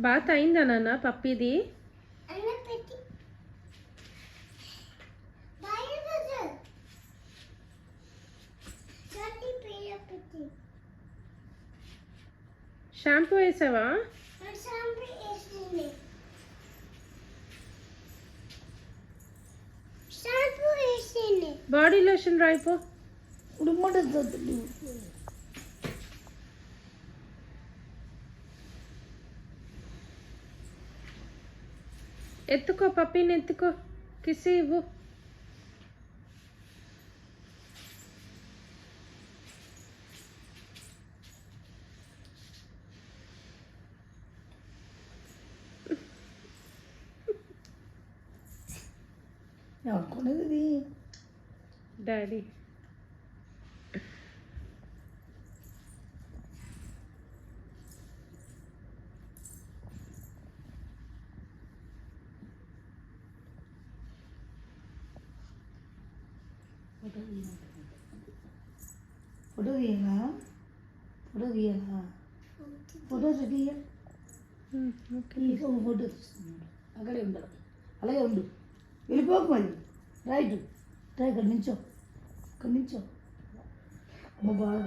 Bath అయిందా నాన్న పప్పిది? షాంపూ వేసావా? బాడీ లోషన్ రాయిపో. ఎత్తుకో పప్పీని, ఎత్తుకో, కిసి ఇవ్వు. అనుకునేది డాడీ ఫోటో తీయాలా? ఫోటో తీయాలా? ఫోటో తీయ. ఫోటో తీస్తున్నాడు. అక్కడే ఉండడు, అలాగే ఉండు, వెళ్ళిపోకు మరి. రైట్ ఇక్కడ నుంచో, అక్కడ నుంచో. అమ్మ బాగా